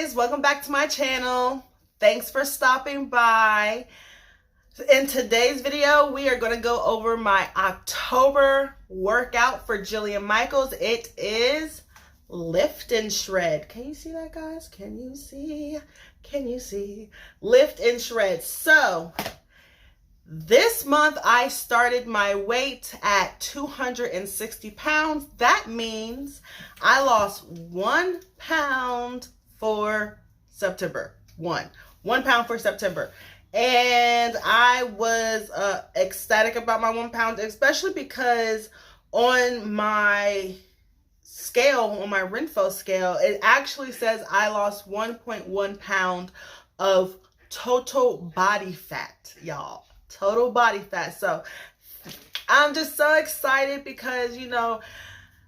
guys, welcome back to my channel. Thanks for stopping by. In today's video, we are going to go over my October workout for Jillian Michaels. It is lift and shred. Can you see that, guys? Can you see? Can you see? Lift and shred. So this month I started my weight at 260 pounds. That means I lost 1 pound for September. One pound for September. And I was ecstatic about my 1 pound, especially because on my scale, on my Renfo scale, it actually says I lost 1.1 pound of total body fat, y'all. Total body fat. So I'm just so excited because, you know,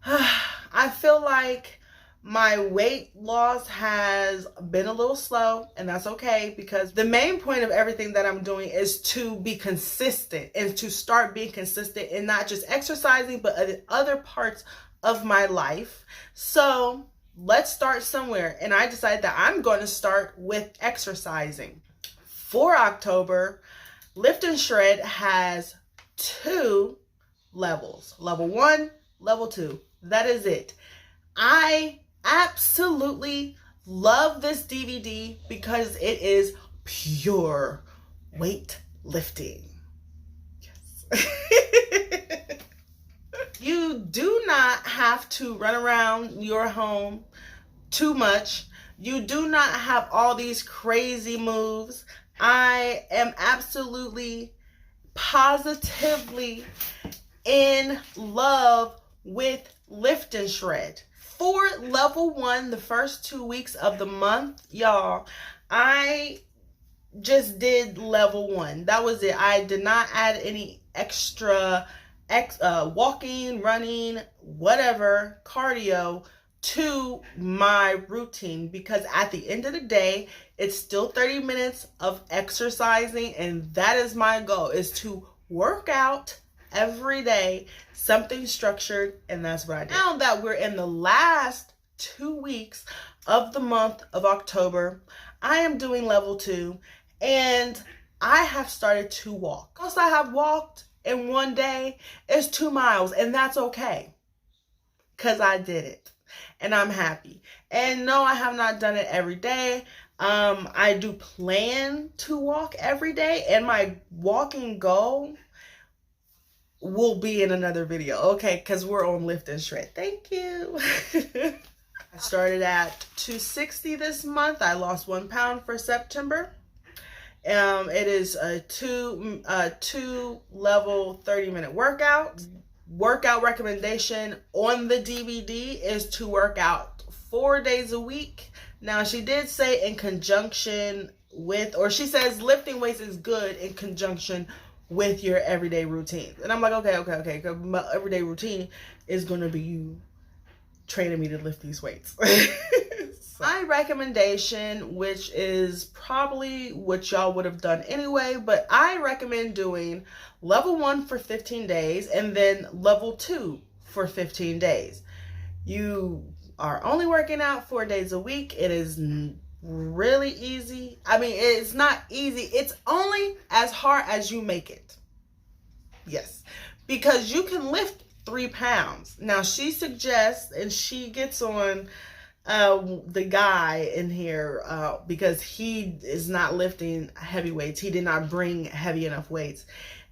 I feel like my weight loss has been a little slow, and that's okay, because the main point of everything that I'm doing is to be consistent and to start being consistent in not just exercising, but other parts of my life. So let's start somewhere. And I decided that I'm going to start with exercising. For October, Lift and Shred has 2 levels. Level 1, level 2. That is it. I absolutely love this DVD because it is pure weight lifting. Yes. You do not have to run around your home too much. You do not have all these crazy moves. I am absolutely, positively in love with Lift and Shred. For level 1, the first 2 weeks of the month, y'all, I just did level 1. That was it. I did not add any extra walking, running, whatever, cardio to my routine, because at the end of the day, it's still 30 minutes of exercising, and that is my goal, is to work out every day, something structured, and that's what I do. Now that we're in the last 2 weeks of the month of October, I am doing level 2, and I have started to walk. Most I have walked in one day is 2 miles, and that's okay, because I did it. And I'm happy. And no, I have not done it every day. I do plan to walk every day, and my walking goal will be in another video, okay? Because we're on Lift and Shred. Thank you. I started at 260 this month. I lost 1 pound for September. It is a two level 30-minute workout. Workout recommendation on the DVD is to work out 4 days a week. Now, she did say in conjunction with, or she says lifting weights is good in conjunction with your everyday routine. And I'm like, okay. My everyday routine is going to be you training me to lift these weights. My recommendation, which is probably what y'all would have done anyway, but I recommend doing level 1 for 15 days and then level 2 for 15 days. You are only working out 4 days a week. It is really easy. I mean, it's not easy. It's only as hard as you make it. Yes, because you can lift 3 pounds. Now, she suggests, and she gets on the guy in here because he is not lifting heavy weights. He did not bring heavy enough weights,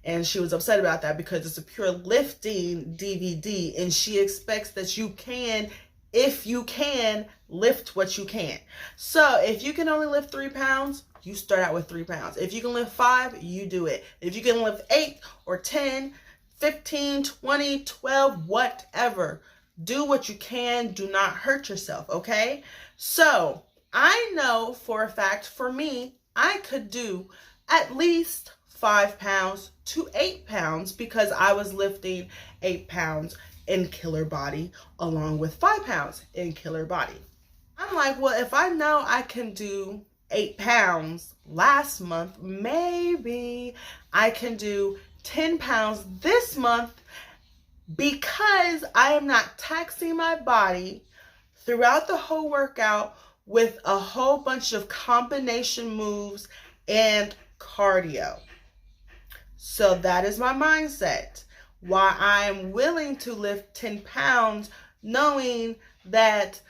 and she was upset about that because it's a pure lifting DVD, and she expects that you can, if you can, lift what you can. So if you can only lift 3 pounds, you start out with 3 pounds. If you can lift 5, you do it. If you can lift 8 or 10, 15, 20, 12, whatever, do what you can. Do not hurt yourself, okay? So I know for a fact, for me, I could do at least 5 pounds to 8 pounds because I was lifting 8 pounds in Killer Body along with 5 pounds in Killer Body. I'm like, well, if I know I can do 8 pounds last month, maybe I can do 10 pounds this month, because I am not taxing my body throughout the whole workout with a whole bunch of combination moves and cardio. So that is my mindset. Why I am willing to lift 10 pounds, knowing that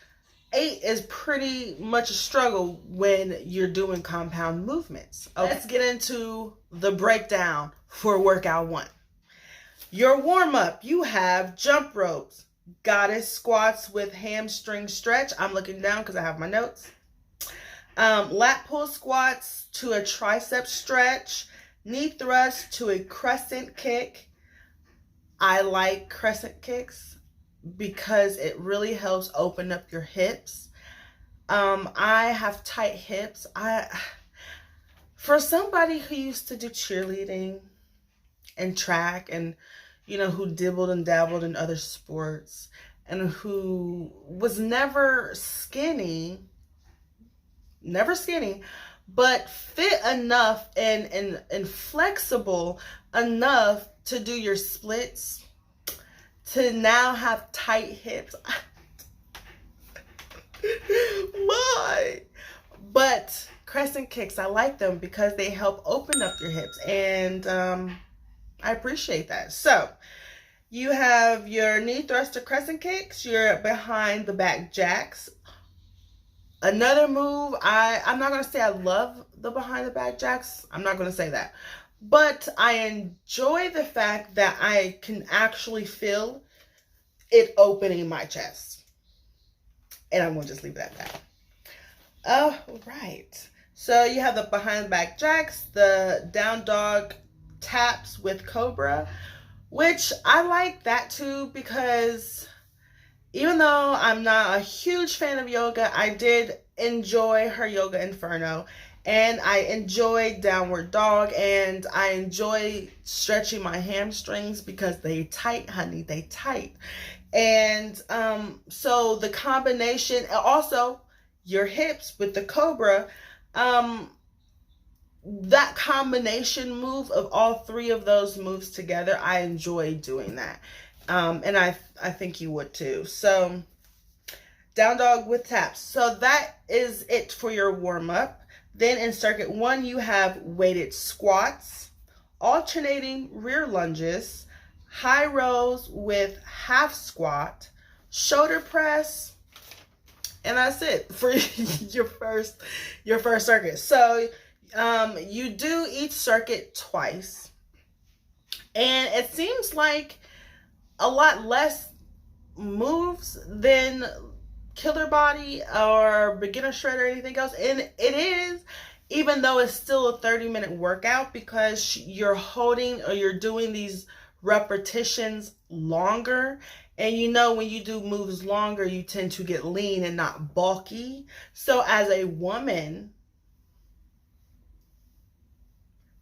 8 is pretty much a struggle when you're doing compound movements. Okay. Let's get into the breakdown for workout 1. Your warm-up, you have jump ropes, goddess squats with hamstring stretch. I'm looking down because I have my notes. Lat pull squats to a tricep stretch, knee thrust to a crescent kick. I like crescent kicks because it really helps open up your hips. I have tight hips. For somebody who used to do cheerleading and track and, who dibbled and dabbled in other sports and who was never skinny, but fit enough and flexible enough to do your splits, to now have tight hips. Why? But crescent kicks, I like them because they help open up your hips, and I appreciate that. So you have your knee thruster crescent kicks, your behind the back jacks. Another move, I'm not going to say I love the behind the back jacks. I'm not going to say that. But I enjoy the fact that I can actually feel it opening my chest. And I'm going to just leave it at that. All right. So you have the behind the back jacks, the down dog taps with cobra, which I like that too, because even though I'm not a huge fan of yoga, I did enjoy her Yoga Inferno, and I enjoy downward dog, and I enjoy stretching my hamstrings because they tight, honey, they tight. And so the combination, also your hips with the cobra, that combination move of all 3 of those moves together, I enjoy doing that. And I think you would too. So down dog with taps. So that is it for your warm up. Then in circuit 1, you have weighted squats, alternating rear lunges, high rows with half squat, shoulder press, and that's it for your first circuit. So you do each circuit twice, and it seems like a lot less moves than Killer Body or Beginner Shred or anything else. And it is, even though it's still a 30-minute workout, because you're holding or you're doing these repetitions longer. And when you do moves longer, you tend to get lean and not bulky. So as a woman,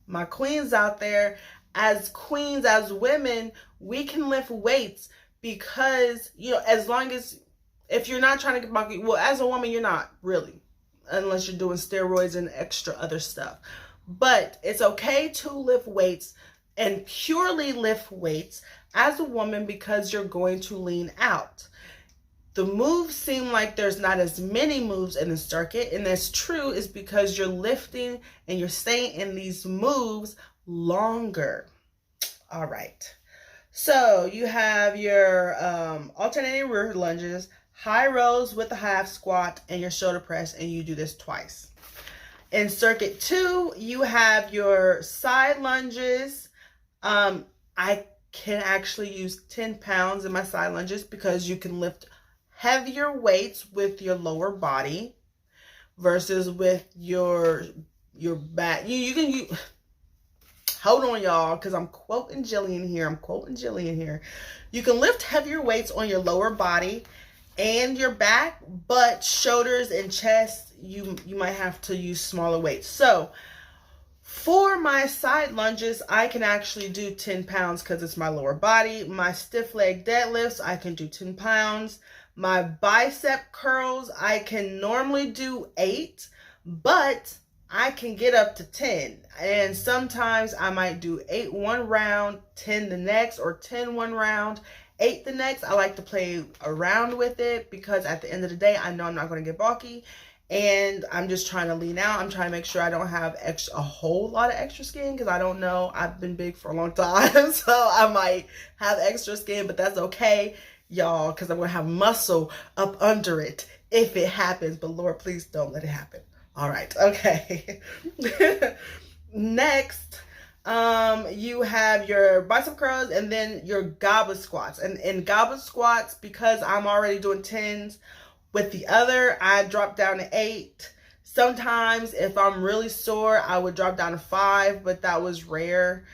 my queens out there, as queens, as women, we can lift weights because, as long as, if you're not trying to get bulky, well, as a woman, you're not really, unless you're doing steroids and extra other stuff. But it's okay to lift weights and purely lift weights as a woman because you're going to lean out. The moves seem like there's not as many moves in the circuit, and that's true, is because you're lifting and you're staying in these moves longer. All right. So you have your alternating rear lunges, high rows with a half squat, and your shoulder press, and you do this twice. In circuit 2, you have your side lunges. I can actually use 10 pounds in my side lunges because you can lift heavier weights with your lower body versus with your back. You can hold on, y'all, because I'm quoting Jillian here. You can lift heavier weights on your lower body and your back, but shoulders and chest, you might have to use smaller weights. So for my side lunges, I can actually do 10 pounds because it's my lower body. My stiff leg deadlifts, I can do 10 pounds. My bicep curls, I can normally do 8, but I can get up to 10. And sometimes I might do 8 one round, 10 the next, or 10 one round, 8 the next. I like to play around with it because at the end of the day, I know I'm not going to get bulky. and I'm just trying to lean out. I'm trying to make sure I don't have a whole lot of extra skin, because I don't know. I've been big for a long time, so I might have extra skin, but that's okay, y'all, because I'm going to have muscle up under it if it happens. But Lord, please don't let it happen. All right, okay. Next, you have your bicep curls and then your goblet squats. And in goblet squats, because I'm already doing 10s, with the other, I drop down to 8. Sometimes if I'm really sore, I would drop down to 5, but that was rare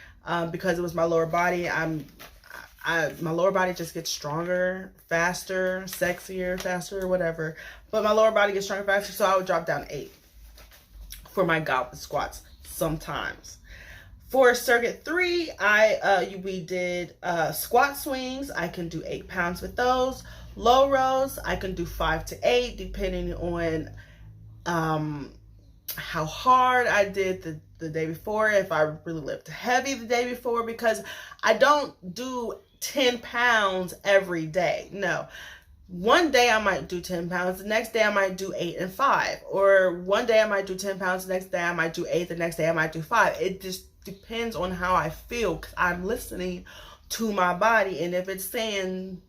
because it was my lower body. My lower body just gets stronger, faster, sexier, faster, whatever. But my lower body gets stronger, faster, so I would drop down to 8 for my goblet squats sometimes. For circuit 3, we did squat swings. I can do 8 pounds with those. Low rows, I can do 5 to 8, depending on how hard I did the day before, if I really lifted heavy the day before, because I don't do 10 pounds every day. No. One day I might do 10 pounds, the next day I might do 8 and 5. Or one day I might do 10 pounds, the next day I might do 8, the next day I might do 5. It just depends on how I feel, because I'm listening to my body. And if it's saying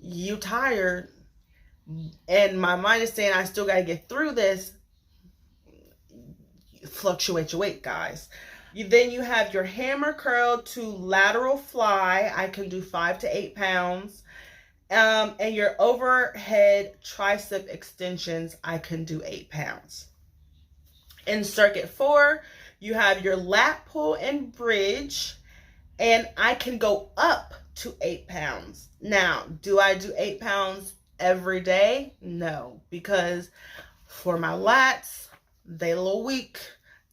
you tired and my mind is saying I still got to get through this, fluctuate your weight, guys. Then you have your hammer curl to lateral fly. I can do 5 to 8 pounds. And your overhead tricep extensions, I can do 8 pounds. In circuit 4, you have your lat pull and bridge, and I can go up to 8 pounds. Now, do I do 8 pounds every day? No, because for my lats, they a little weak,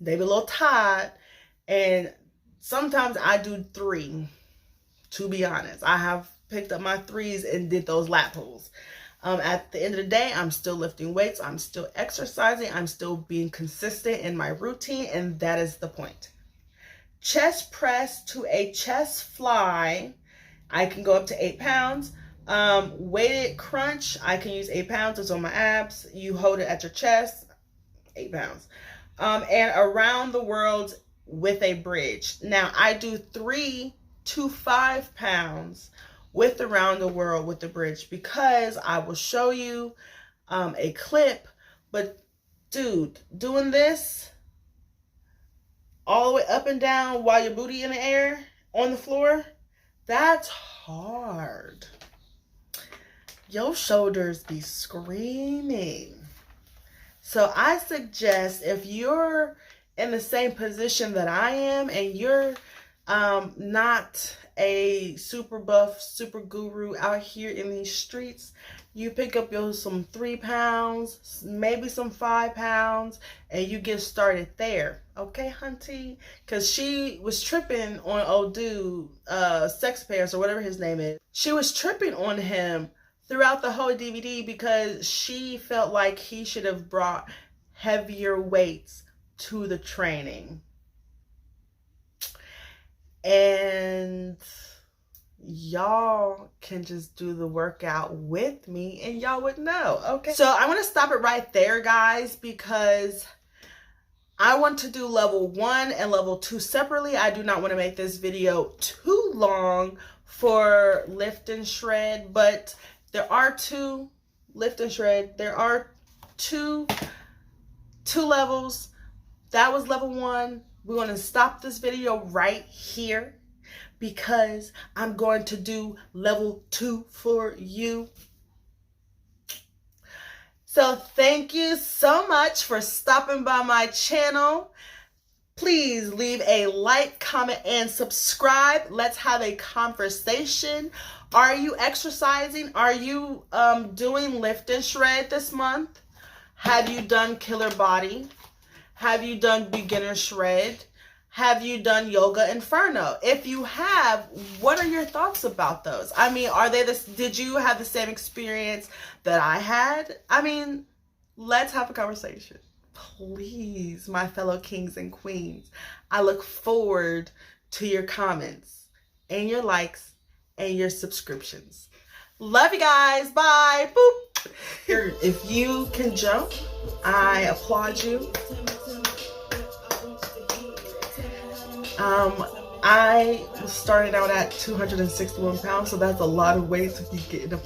they be a little tired, and sometimes I do 3, to be honest. I have picked up my 3s and did those lat pulls. At the end of the day, I'm still lifting weights, I'm still exercising, I'm still being consistent in my routine, and that is the point. Chest press to a chest fly, I can go up to 8 pounds. Weighted crunch, I can use 8 pounds. It's on my abs. You hold it at your chest, 8 pounds. And around the world with a bridge. Now, I do 3 to 5 pounds with around the world with the bridge, because I will show you a clip. But dude, doing this all the way up and down while your booty in the air on the floor, that's hard. Your shoulders be screaming. So I suggest, if you're in the same position that I am and you're not a super buff, super guru out here in these streets, you pick up some 3 pounds, maybe some 5 pounds, and you get started there. Okay, hunty? Because she was tripping on old dude, Sex Pants or whatever his name is. She was tripping on him throughout the whole DVD because she felt like he should have brought heavier weights to the training. And y'all can just do the workout with me and y'all would know. Okay, so I'm gonna stop it right there, guys, because I want to do level 1 and level 2 separately. I do not want to make this video too long for lift and shred, but there are 2 lift and shred. There are two levels. That was level 1. We're going to stop this video right here because I'm going to do level 2 for you. So thank you so much for stopping by my channel. Please leave a like, comment, and subscribe. Let's have a conversation. Are you exercising? Are you doing lift and shred this month? Have you done Killer Body? Have you done beginner shred? Have you done Yoga Inferno? If you have, what are your thoughts about those? I mean, did you have the same experience that I had? I mean, let's have a conversation. Please, my fellow kings and queens. I look forward to your comments and your likes and your subscriptions. Love you guys. Bye. Boop. If you can jump, I applaud you. I started out at 261 pounds, so that's a lot of weight to be getting up.